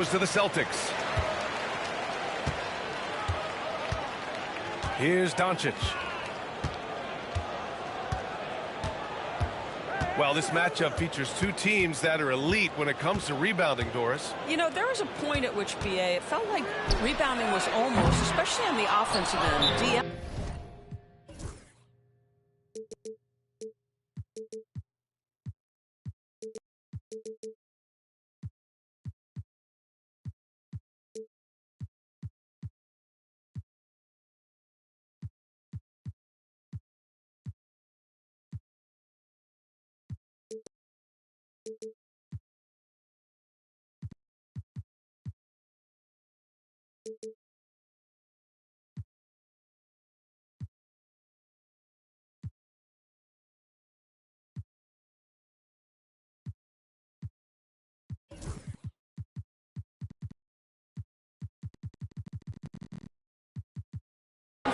To the Celtics. Here's Doncic. Well, this matchup features two teams that are elite when it comes to rebounding, Doris. You know, there was a point at which, BA, it felt like rebounding was almost, especially on the offensive end,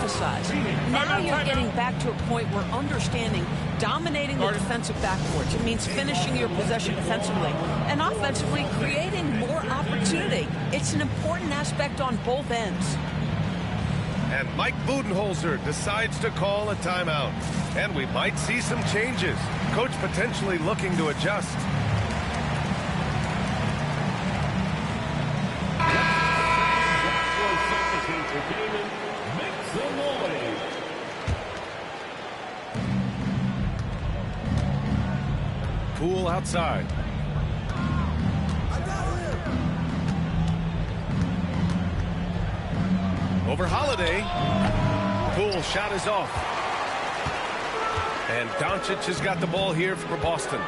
emphasize. Now you're getting back to a point where understanding dominating the defensive backboards. It means finishing your possession defensively and offensively creating more opportunity. It's an important aspect on both ends. And Mike Budenholzer decides to call a timeout. And we might see some changes. Coach potentially looking to adjust. Poole outside. Over Holiday. Poole shot is off. And Doncic has got the ball here for Boston.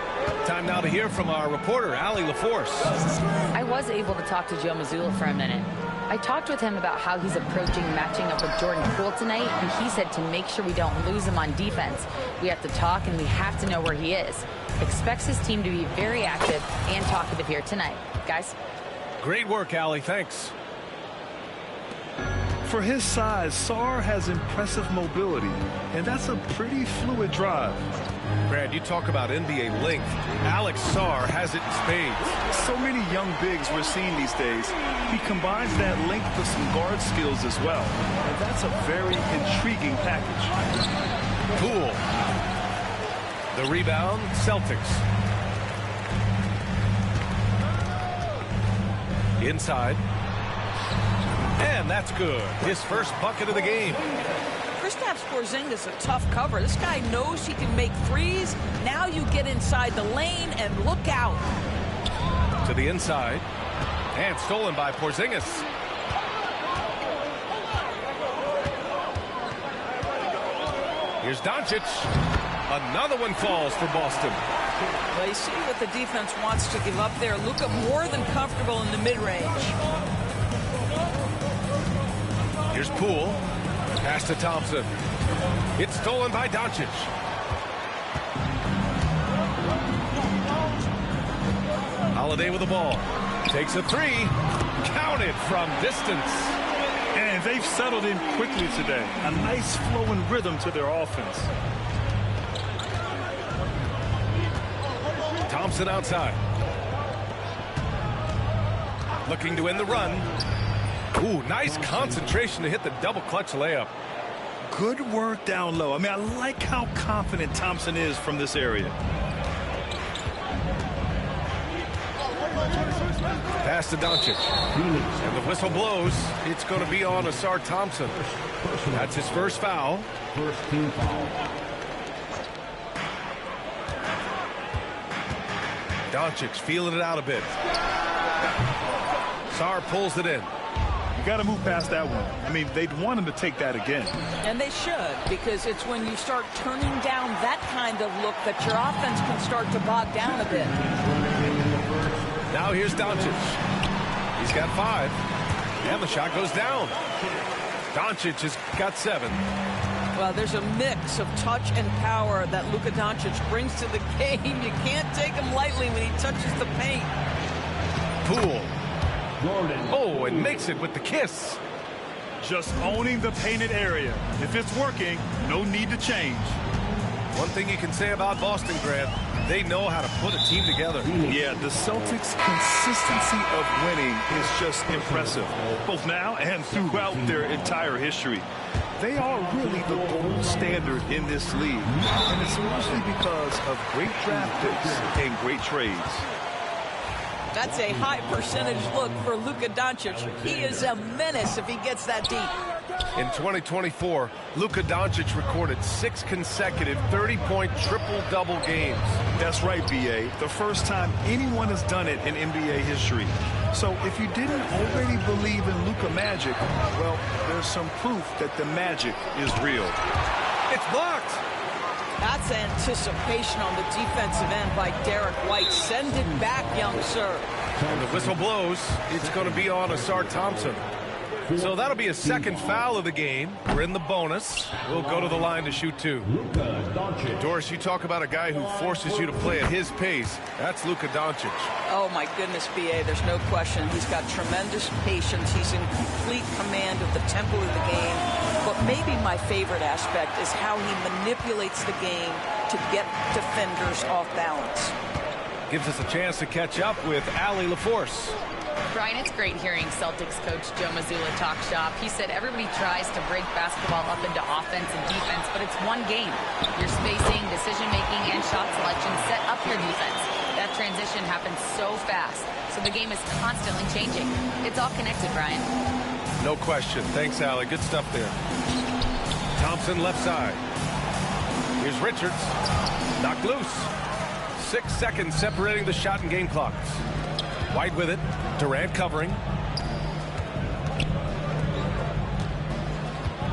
Time now to hear from our reporter, Allie LaForce. I was able to talk to Joe Mazzulla for a minute. I talked with him about how he's approaching matching up with Jordan Poole tonight, and he said to make sure we don't lose him on defense, we have to talk and we have to know where he is. Expects his team to be very active and talkative here tonight. Guys? Great work, Allie. Thanks. For his size, Sarr has impressive mobility, and that's a pretty fluid drive. Brad, you talk about NBA length. Alex Sarr has it in spades. So many young bigs we're seeing these days. He combines that length with some guard skills as well. And that's a very intriguing package. Poole. The rebound, Celtics. Inside. And that's good. His first bucket of the game. Kristaps Porzingis a tough cover. This guy knows he can make threes. Now you get inside the lane and look out. To the inside. And stolen by Porzingis. Here's Doncic. Another one falls for Boston. Well, you see what the defense wants to give up there. Luka more than comfortable in the mid-range. Here's Poole. Pass to Thompson. It's stolen by Doncic. Holiday with the ball. Takes a three. Counted from distance. And they've settled in quickly today. A nice flowing rhythm to their offense. Thompson outside. Looking to end the run. Ooh, nice concentration to hit the double clutch layup. Good work down low. I mean, I like how confident Thompson is from this area. Pass to Doncic. And the whistle blows. It's going to be on Ausar Thompson. That's his first foul. First team foul. Doncic feeling it out a bit. Sarr pulls it in. You got to move past that one. I mean, they'd want him to take that again. And they should, because it's when you start turning down that kind of look that your offense can start to bog down a bit. Now here's Doncic. He's got 5. And the shot goes down. Doncic has got 7. Well, there's a mix of touch and power that Luka Doncic brings to the game. You can't take him lightly when he touches the paint. Poole. Oh, and makes it with the kiss. Just owning the painted area. If it's working, no need to change. One thing you can say about Boston, Grant, They know how to put a team together. Yeah, the Celtics' consistency of winning is just impressive, both now and throughout their entire history. They are really the gold standard in this league, and it's mostly because of great draft picks and great trades. That's a high percentage look for Luka Doncic. He is a menace if he gets that deep. In 2024, Luka Doncic recorded 6 consecutive 30-point triple-double games. That's right, B.A. The first time anyone has done it in NBA history. So if you didn't already believe in Luka Magic, well, there's some proof that the magic is real. It's blocked. That's anticipation on the defensive end by Derek White. Send it back, young sir. And the whistle blows. It's going to be on Ausar Thompson. So that'll be a second foul of the game. We're in the bonus. We'll go to the line to shoot 2. Doris, you talk about a guy who forces you to play at his pace. That's Luka Doncic. Oh, my goodness, B.A., there's no question. He's got tremendous patience. He's in complete command of the tempo of the game. But maybe my favorite aspect is how he manipulates the game to get defenders off balance. Gives us a chance to catch up with Allie LaForce. Brian, it's great hearing Celtics coach Joe Mazzulla talk shop. He said everybody tries to break basketball up into offense and defense, but it's one game. Your spacing, decision-making, and shot selection set up your defense. That transition happens so fast, so the game is constantly changing. It's all connected, Brian. No question. Thanks, Allie. Good stuff there. Thompson left side. Here's Richards. Knocked loose. 6 seconds separating the shot and game clocks. White with it. Durant covering.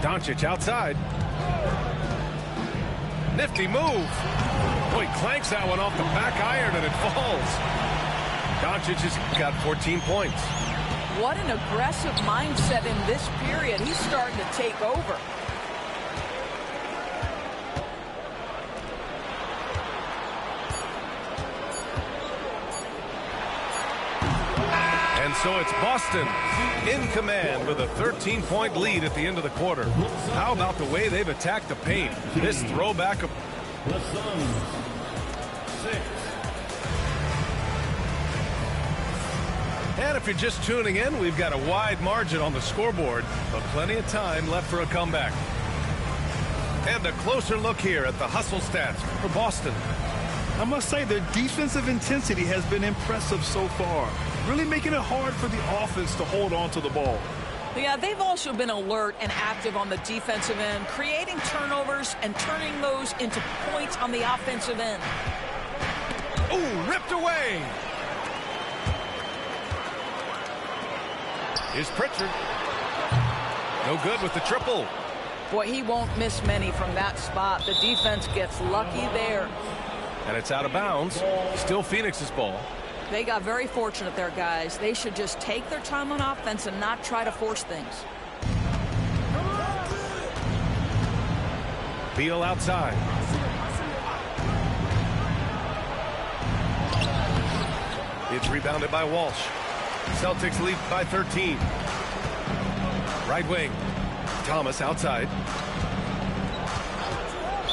Doncic outside. Nifty move. Boy, clanks that one off the back iron and it falls. Doncic has got 14 points. What an aggressive mindset in this period. He's starting to take over. And so it's Boston in command with a 13-point lead at the end of the quarter. How about the way they've attacked the paint? This throwback of the Suns 6. And if you're just tuning in, we've got a wide margin on the scoreboard, but plenty of time left for a comeback. And a closer look here at the hustle stats for Boston. I must say their defensive intensity has been impressive so far, really making it hard for the offense to hold on to the ball. Yeah, they've also been alert and active on the defensive end, creating turnovers and turning those into points on the offensive end. Ooh, ripped away. Here's Pritchard. No good with the triple. Boy, he won't miss many from that spot. The defense gets lucky there. And it's out of bounds. Still Phoenix's ball. They got very fortunate there, guys. They should just take their time on offense and not try to force things. Beal outside. It's rebounded by Walsh. Celtics lead by 13. Right wing. Thomas outside.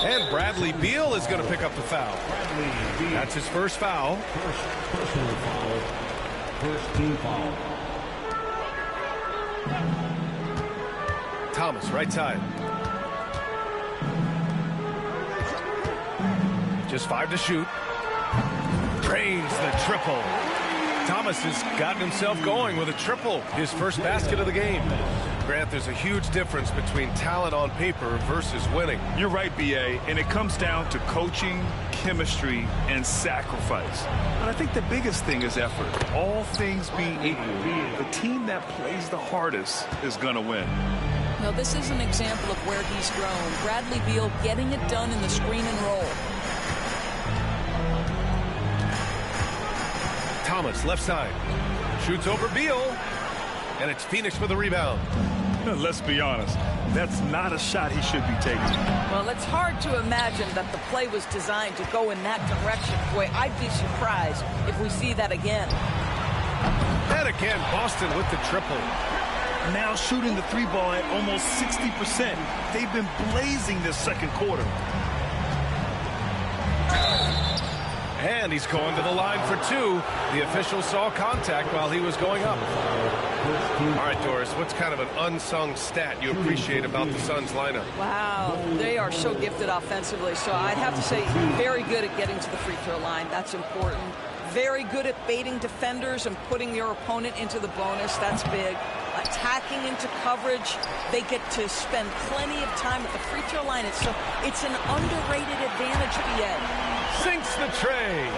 And Bradley Beal is going to pick up the foul. That's his first foul. First personal foul. First team foul. Thomas, right side. Just 5 to shoot. Drains the triple. Thomas has gotten himself going with a triple. His first basket of the game. Grant, there's a huge difference between talent on paper versus winning. You're right, B.A., and it comes down to coaching, chemistry, and sacrifice. But I think the biggest thing is effort. All things being equal, the team that plays the hardest is going to win. Now, this is an example of where he's grown. Bradley Beal getting it done in the screen and roll. Thomas, left side. Shoots over Beal. And it's Phoenix with a rebound. Let's be honest, that's not a shot he should be taking. Well, it's hard to imagine that the play was designed to go in that direction. Boy, I'd be surprised if we see that again. And again, Boston with the triple. Now shooting the 3-ball at almost 60%. They've been blazing this second quarter. And he's going to the line for two. The official saw contact while he was going up. All right, Doris, what's kind of an unsung stat you appreciate about the Suns lineup? Wow, they are so gifted offensively. So I'd have to say very good at getting to the free throw line. That's important. Very good at baiting defenders and putting your opponent into the bonus. That's big. Attacking into coverage. They get to spend plenty of time at the free throw line. It's an underrated advantage, BA. Sinks the tray.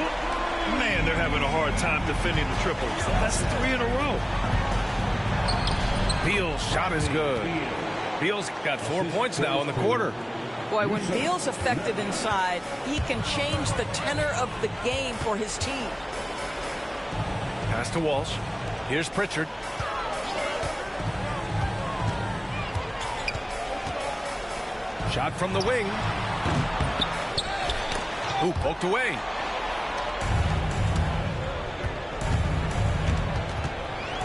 Man, they're having a hard time defending the triple. That's 3 in a row. Beal's shot is good. Beal's got 4 points now in the quarter. Boy, when Beal's effective inside, he can change the tenor of the game for his team. Pass to Walsh. Here's Pritchard. Shot from the wing. Ooh, poked away.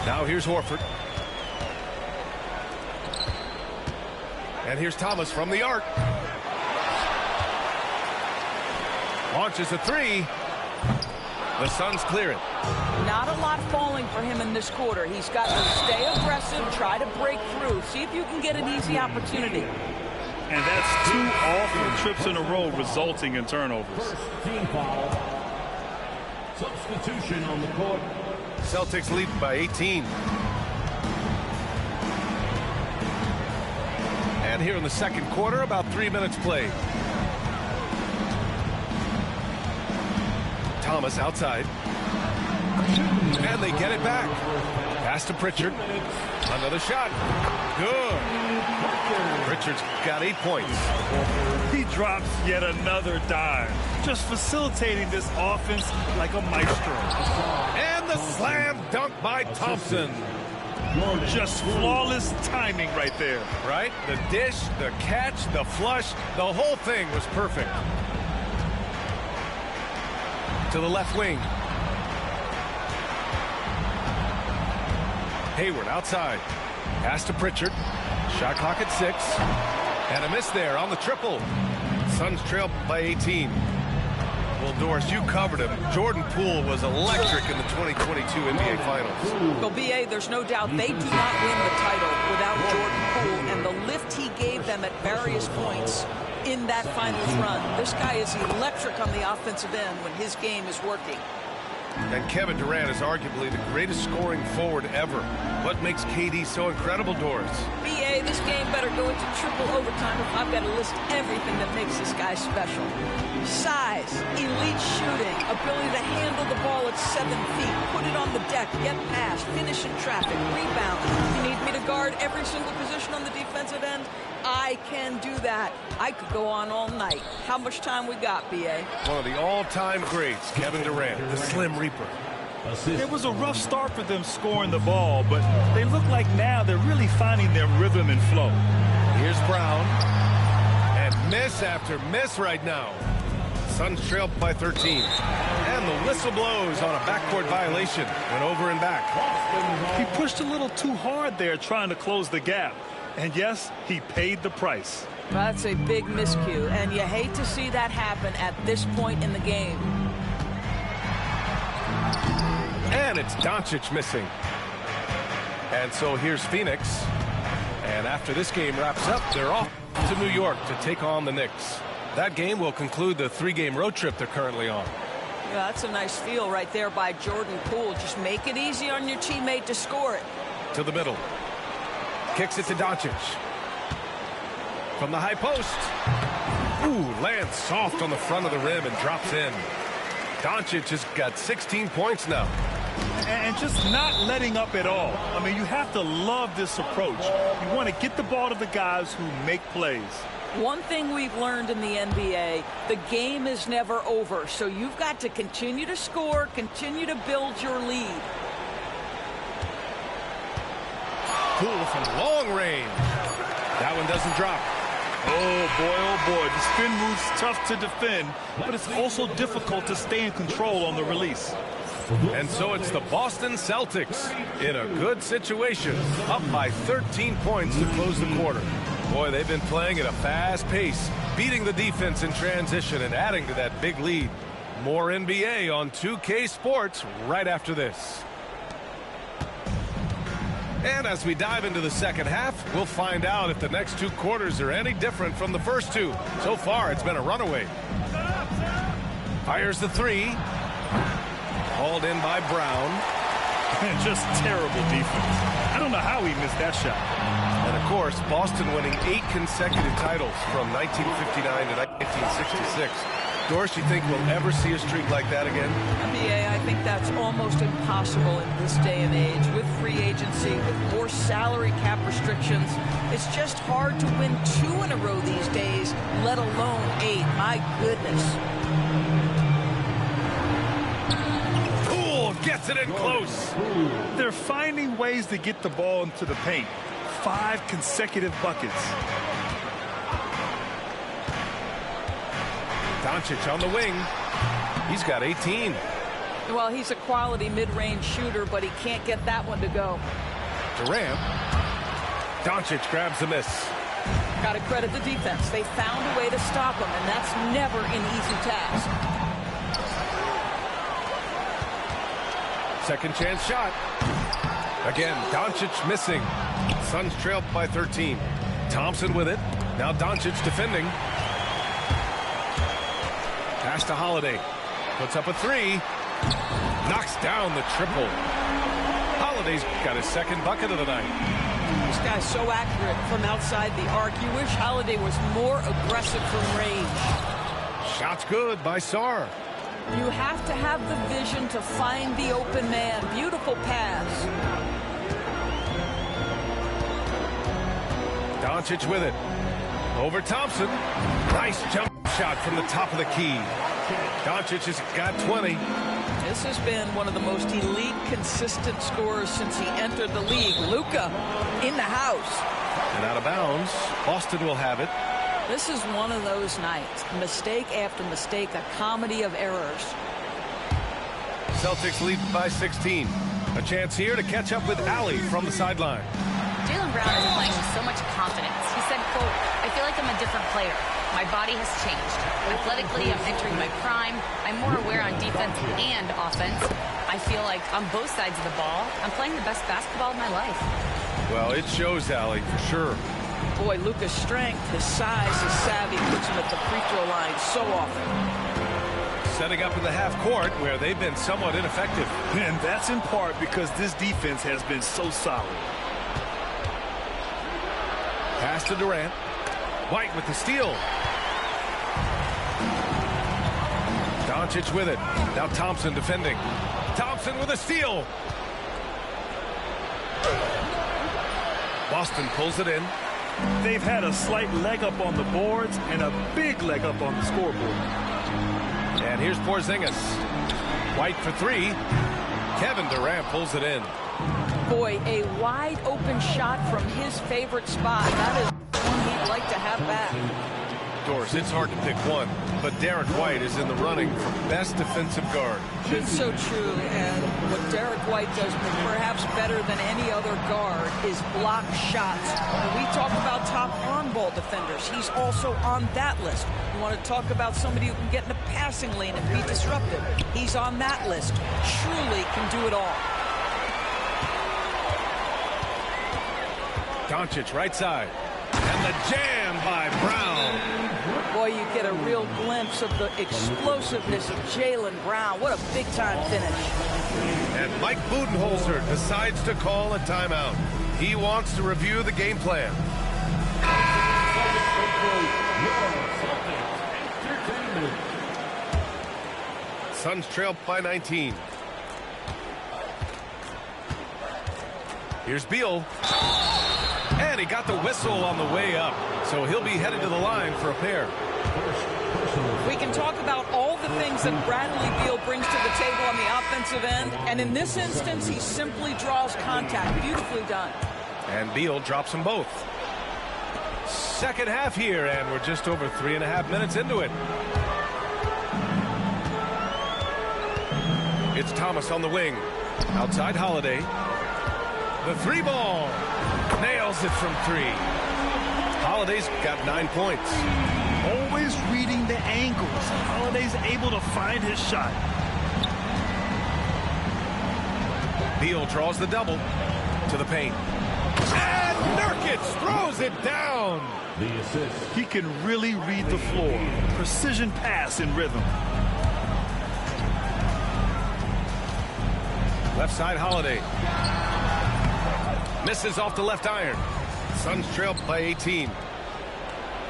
Now here's Horford. And here's Thomas from the arc. Launches a three. The Suns clear it. Not a lot falling for him in this quarter. He's got to stay aggressive, try to break through, see if you can get an easy opportunity. And that's 2 awful trips in a row resulting in turnovers. Team foul. Substitution on the court. Celtics lead by 18. And here in the second quarter, about 3 minutes played. Thomas outside. And they get it back. Pass to Pritchard. Another shot. Good. Pritchard's got 8 points. He drops yet another dime. Just facilitating this offense like a maestro. And the slam dunk by Thompson. Just flawless timing right there. Right? The dish, the catch, the flush, the whole thing was perfect. To the left wing. Hayward outside. Pass to Pritchard. Shot clock at 6. And a miss there on the triple. Suns trail by 18. Well, Doris, you covered him. Jordan Poole was electric in the 2022 NBA Finals. Well, BA, there's no doubt they do not win the title without Jordan Poole and the lift he gave them at various points in that finals run. This guy is electric on the offensive end when his game is working. And Kevin Durant is arguably the greatest scoring forward ever. What makes KD so incredible, Doris? BA, this game better go into triple overtime if I've got to list everything that makes this guy special. Size, elite shooting, ability to handle the ball at 7 feet, put it on the deck, get past, finish in traffic, rebound. You need me to guard every single position on the defensive end? I can do that. I could go on all night. How much time we got, BA? One of the all-time greats, Kevin Durant, the Slim Reaper. It was a rough start for them scoring the ball, but they look like now they're really finding their rhythm and flow. Here's Brown. And miss after miss right now. Suns trail by 13. And the whistle blows on a backcourt violation. Went over and back. He pushed a little too hard there trying to close the gap. And yes, he paid the price. That's a big miscue, and you hate to see that happen at this point in the game. And it's Doncic missing. And so here's Phoenix. And after this game wraps up, they're off to New York to take on the Knicks. That game will conclude the 3-game road trip they're currently on. Yeah, that's a nice feel right there by Jordan Poole. Just make it easy on your teammate to score it. To the middle. Kicks it to Doncic. From the high post. Ooh, lands soft on the front of the rim and drops in. Doncic has got 16 points now. And just not letting up at all. I mean, you have to love this approach. You want to get the ball to the guys who make plays. One thing we've learned in the NBA, the game is never over. So you've got to continue to score, continue to build your lead. Poole from long range. That one doesn't drop. Oh boy, the spin move's tough to defend, but it's also difficult to stay in control on the release. And so it's the Boston Celtics in a good situation, up by 13 points to close the quarter. Boy, they've been playing at a fast pace, beating the defense in transition and adding to that big lead. More NBA on 2K Sports right after this. And as we dive into the second half, we'll find out if the next 2 quarters are any different from the first 2. So far, it's been a runaway. Fires the 3. Hauled in by Brown. And just terrible defense. I don't know how he missed that shot. And of course, Boston winning 8 consecutive titles from 1959 to 1966. Doris, you think we'll ever see a streak like that again? NBA, I think that's almost impossible in this day and age. With free agency, with more salary cap restrictions, it's just hard to win 2 in a row these days, let alone 8. My goodness. Poole gets it in close. They're finding ways to get the ball into the paint. 5 consecutive buckets. Doncic on the wing. He's got 18. Well, he's a quality mid-range shooter, but he can't get that one to go. Durant. Doncic grabs the miss. Got to credit the defense. They found a way to stop him, and that's never an easy task. Second chance shot. Again, Doncic missing. Suns trailed by 13. Thompson with it. Now Doncic defending. Pass to Holiday. Puts up a 3. Knocks down the triple. Holiday's got his second bucket of the night. This guy's so accurate from outside the arc. You wish Holiday was more aggressive from range. Shot's good by Sarr. You have to have the vision to find the open man. Beautiful pass. Doncic with it. Over Thompson. Nice jump shot from the top of the key. Doncic has got 20. This has been one of the most elite, consistent scorers since he entered the league. Luka in the house. And out of bounds. Boston will have it. This is one of those nights. Mistake after mistake, a comedy of errors. Celtics lead by 16. A chance here to catch up with Allie from the sideline. Jaylen Brown is playing with so much confidence. He said, quote, "I feel like I'm a different player. My body has changed. Athletically, I'm entering my prime. I'm more aware on defense and offense. I feel like on both sides of the ball, I'm playing the best basketball of my life." Well, it shows, Allie, for sure. Boy, Luka's strength, his size, his savvy puts him at the free throw line so often. Setting up in the half court where they've been somewhat ineffective. And that's in part because this defense has been so solid. Pass to Durant. White with the steal. Doncic with it. Now Thompson defending. Thompson with a steal. Boston pulls it in. They've had a slight leg up on the boards and a big leg up on the scoreboard. And here's Porzingis. White for 3. Kevin Durant pulls it in. Boy, a wide open shot from his favorite spot. That is one he'd like to have back. Doris, it's hard to pick one, but Derek White is in the running for best defensive guard. It's so true, and what Derek White does perhaps better than any other guard is block shots. When we talk about top on ball defenders, he's also on that list. You want to talk about somebody who can get in the passing lane and be disruptive. He's on that list. Truly can do it all. Doncic right side. And the jam by Brown. Boy, you get a real glimpse of the explosiveness of Jaylen Brown. What a big-time finish. And Mike Budenholzer decides to call a timeout. He wants to review the game plan. Suns trail by 19. Here's Beal. And he got the whistle on the way up. So he'll be headed to the line for a pair. We can talk about all the things that Bradley Beal brings to the table on the offensive end. And in this instance, he simply draws contact. Beautifully done. And Beal drops them both. Second half here, and we're just over 3.5 minutes into it. It's Thomas on the wing. Outside Holiday. The 3 ball. Nails it from 3. Holiday's got 9 points. Always reading the angles. Holiday's able to find his shot. Beal draws the double to the paint. And Nurkic throws it down. The assist. He can really read the floor. Precision pass in rhythm. Left side, Holiday. Misses off the left iron. Suns trail by 18.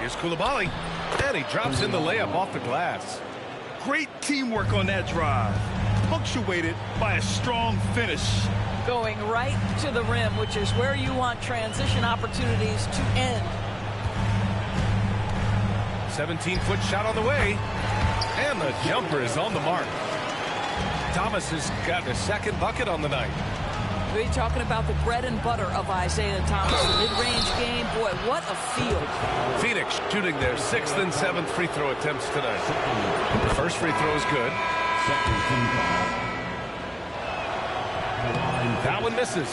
Here's Coulibaly. And he drops in the layup off the glass. Great teamwork on that drive. Punctuated by a strong finish. Going right to the rim, which is where you want transition opportunities to end. 17-foot shot on the way. And the jumper is on the mark. Thomas has got a second bucket on the night. We're talking about the bread and butter of Isaiah Thomas. Mid-range game, boy, what a field. Phoenix shooting their 6th and 7th free throw attempts tonight. The first free throw is good. That one misses.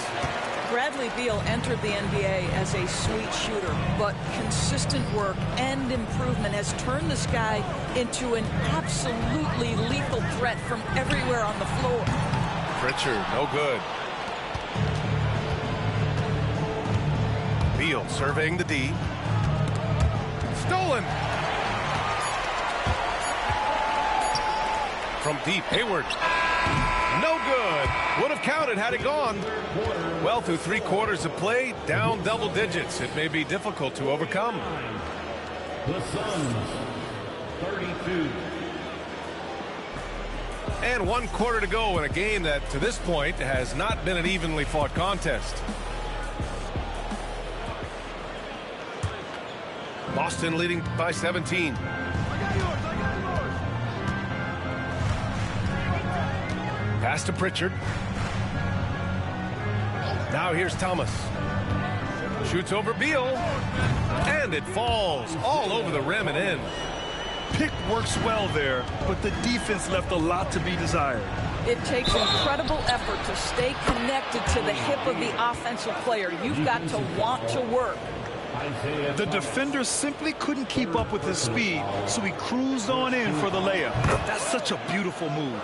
Bradley Beal entered the NBA as a sweet shooter, but consistent work and improvement has turned this guy into an absolutely lethal threat from everywhere on the floor. Pritchard, no good. Beal surveying the D. Stolen. From deep, Hayward. No good. Would have counted had it gone. Well, through 3 quarters of play, down double digits. It may be difficult to overcome. The Suns, 32. And 1 quarter to go in a game that, to this point, has not been an evenly fought contest. Boston leading by 17. Pass to Pritchard. Now here's Thomas. Shoots over Beal. And it falls all over the rim and in. Pick works well there, but the defense left a lot to be desired. It takes incredible effort to stay connected to the hip of the offensive player. You've got to want to work. The defender simply couldn't keep up with his speed, so he cruised on in for the layup. That's such a beautiful move.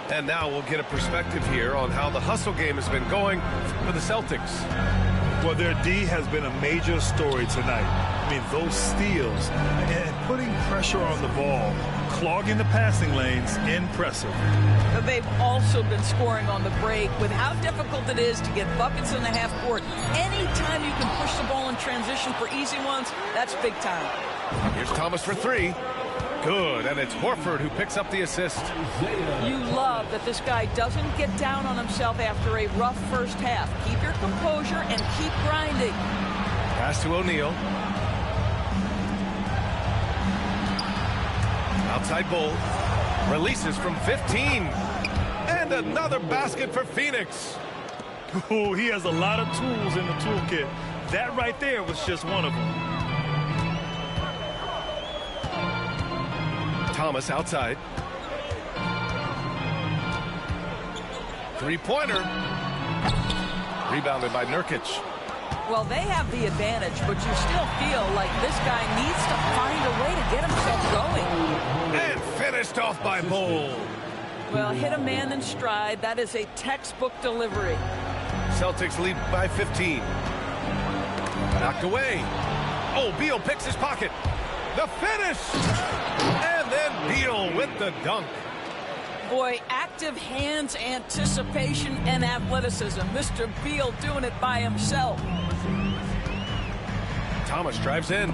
And now we'll get a perspective here on how the hustle game has been going for the Celtics. Well, their D has been a major story tonight. I mean, those steals and putting pressure on the ball, clogging the passing lanes, impressive. They've also been scoring on the break with how difficult it is to get buckets in the half court. Anytime you can push the ball in transition for easy ones, that's big time. Here's Thomas for 3. Good, and it's Horford who picks up the assist. You love that this guy doesn't get down on himself after a rough first half. Keep your composure and keep grinding. Pass to O'Neal. Outside Bull. Releases from 15. And another basket for Phoenix. Oh, he has a lot of tools in the toolkit. That right there was just one of them. Thomas outside. 3-pointer. Rebounded by Nurkic. Well, they have the advantage, but you still feel like this guy needs to find a way to get himself going. And finished off by Bull. Well, hit a man in stride. That is a textbook delivery. Celtics lead by 15. Knocked away. Oh, Beal picks his pocket. The finish! And then Beal with the dunk. Boy, active hands, anticipation, and athleticism. Mr. Beal doing it by himself. Thomas drives in.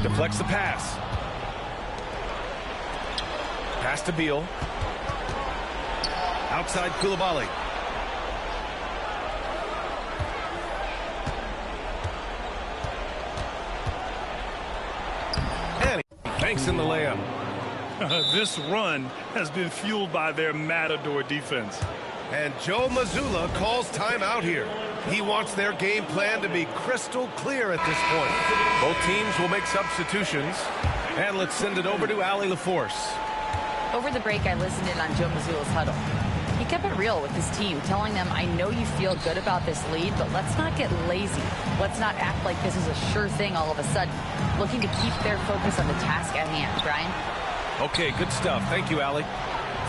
Deflects the pass. Pass to Beal. Outside Coulibaly. And he banks in the layup. This run has been fueled by their Matador defense. And Joe Mazzulla calls timeout here. He wants their game plan to be crystal clear at this point. Both teams will make substitutions. And let's send it over to Allie LaForce. Over the break, I listened in on Joe Mazzulla's huddle. He kept it real with his team, telling them, I know you feel good about this lead, but let's not get lazy. Let's not act like this is a sure thing all of a sudden. Looking to keep their focus on the task at hand. Brian? Okay, good stuff. Thank you, Allie.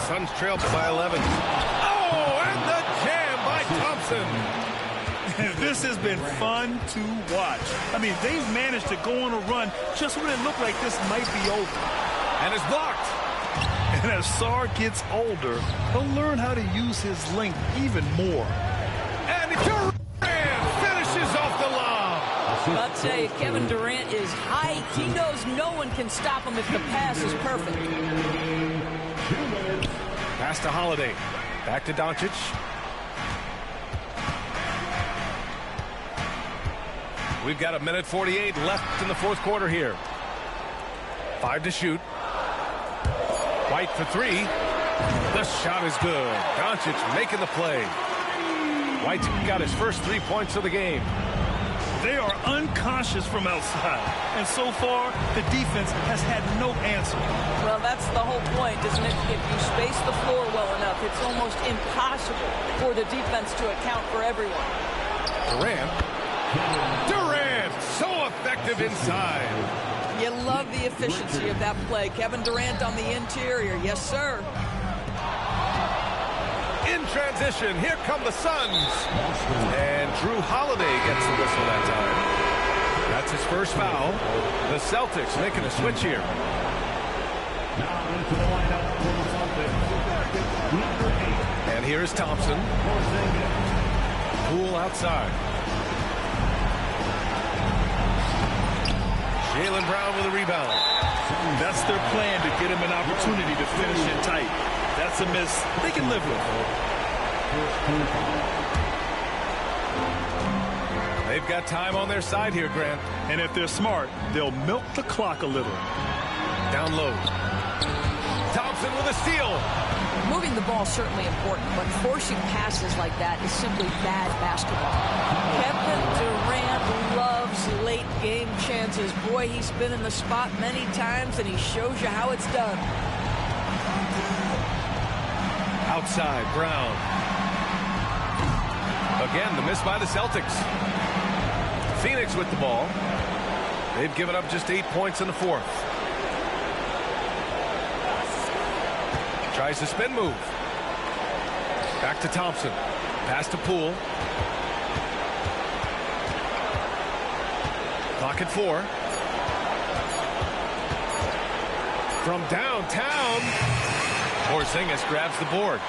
Suns trail by 11. Oh, and the jam by Thompson. This has been fun to watch. I mean, they've managed to go on a run just when it looked like this might be over. And it's blocked. And as Sarr gets older, he'll learn how to use his length even more. And Durant finishes off the lob. I'd say Kevin Durant is height. He knows no one can stop him if the pass is perfect. Pass to Holiday. Back to Doncic. We've got 1:48 left in the fourth quarter here. 5 to shoot. White for 3. The shot is good. Doncic making the play. White's got his first 3 points of the game. They are unconscious from outside. And so far, the defense has had no answer. Well, that's the whole point, isn't it? If you space the floor well enough, it's almost impossible for the defense to account for everyone. Durant, so effective inside. You love the efficiency of that play. Kevin Durant on the interior. Yes, sir. In transition, here come the Suns. And Drew Holiday gets the whistle that time. That's his first foul. The Celtics making a switch here. And here's Thompson. Poole outside. Jaylen Brown with a rebound. That's their plan, to get him an opportunity to finish it tight. That's a miss they can live with. They've got time on their side here, Grant. And if they're smart, they'll milk the clock a little. Down low. Thompson with a steal. Moving the ball is certainly important, but forcing passes like that is simply bad basketball. Kevin Durant loves late game chances. Boy, he's been in the spot many times, and he shows you how it's done. Outside, Brown. Again, the miss by the Celtics. Phoenix with the ball. They've given up just 8 points in the fourth. Tries the spin move. Back to Thompson. Pass to Poole. Clock at 4. From downtown, Porzingis grabs the board.